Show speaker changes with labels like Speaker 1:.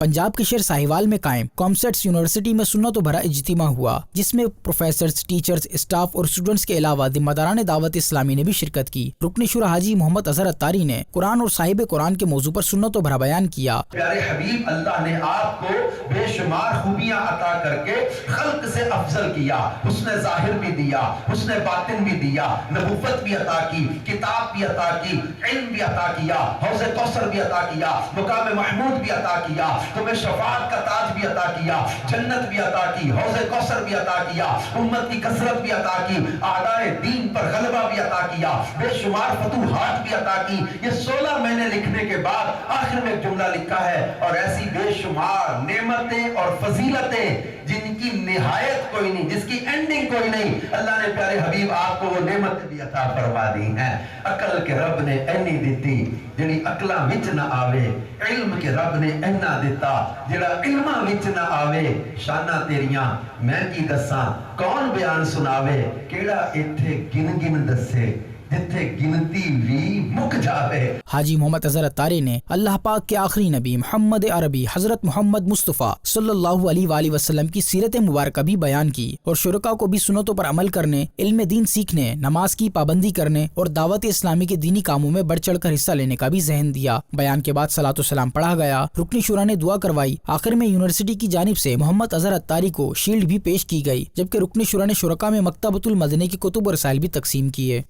Speaker 1: پنجاب کے شہر ساہیوال میں قائم کامسیٹس یونیورسٹی میں سنت و بھرا اجتماع ہوا، جس میں پروفیسرز، ٹیچرز، اسٹاف اور اسٹوڈنٹس کے علاوہ ذمہ داران دعوت اسلامی نے بھی شرکت کی۔ رکن شورا حاجی محمد اظہر اتاری نے قرآن اور صاحب قرآن کے موضوع پر سنت و بھرا بیان کیا۔
Speaker 2: پیارے حبیب، اللہ نے آپ کو بے شمار خوبیاں عطا کر کے خلق سے افضل کیا، حسن ظاہر بھی دیا، حسن باطن بھی دیا، نبوت بھی عطا کی، کتاب بھی عطا کی، علم بھی عطا کیا، حوض کوثر بھی عطا کیا، مقام محمود بھی عطا کیا، تمہیں شفاعت کا تاج بھی عطا کیا، جنت بھی عطا کی، حوض کوثر بھی عطا کیا، امت کی کثرت بھی عطا کی، اعدائے دین پر غلبہ بھی عطا کیا، بے شمار فتوحات بھی عطا کی۔ یہ 16 مہینے لکھنے کے بعد آخر میں ایک جملہ لکھا ہے، اور ایسی بے شمار نعمتیں اور فضیلتیں جن کی نہایت کوئی نہیں، جس کی اینڈنگ کوئی نہیں، اللہ نے پیارے حبیب آپ کو وہ نعمت بھی عطا فرما دی ہیں۔ عقل کے رب نے اینی دیتی جڑی عقلاں وچ نہ آوے، علم کے رب نے اینا دیتا جڑا علماں وچ نہ آوے، شاناں تیریاں میں کی دساں کون بیان سناوے، کیڑا ایتھے گن گن دسے جتھے گنتی بھی مک جاوے۔
Speaker 1: حاجی محمد اظہر اتاری نے اللہ پاک کے آخری نبی محمد عربی حضرت محمد مصطفیٰ صلی اللہ علیہ وآلہ وسلم کی سیرت مبارکہ بھی بیان کی، اور شرکاء کو بھی سنتوں پر عمل کرنے، علم دین سیکھنے، نماز کی پابندی کرنے اور دعوت اسلامی کے دینی کاموں میں بڑھ چڑھ کر حصہ لینے کا بھی ذہن دیا۔ بیان کے بعد صلاۃ و سلام پڑھا گیا، رکن شورا نے دعا کروائی، آخر میں یونیورسٹی کی جانب سے محمد اظہر اتاری کو شیلڈ بھی پیش کی گئی، جبکہ رکن شورا نے شرکاء میں مکتبۃ المدنی کی کتب و رسائل بھی تقسیم کیے۔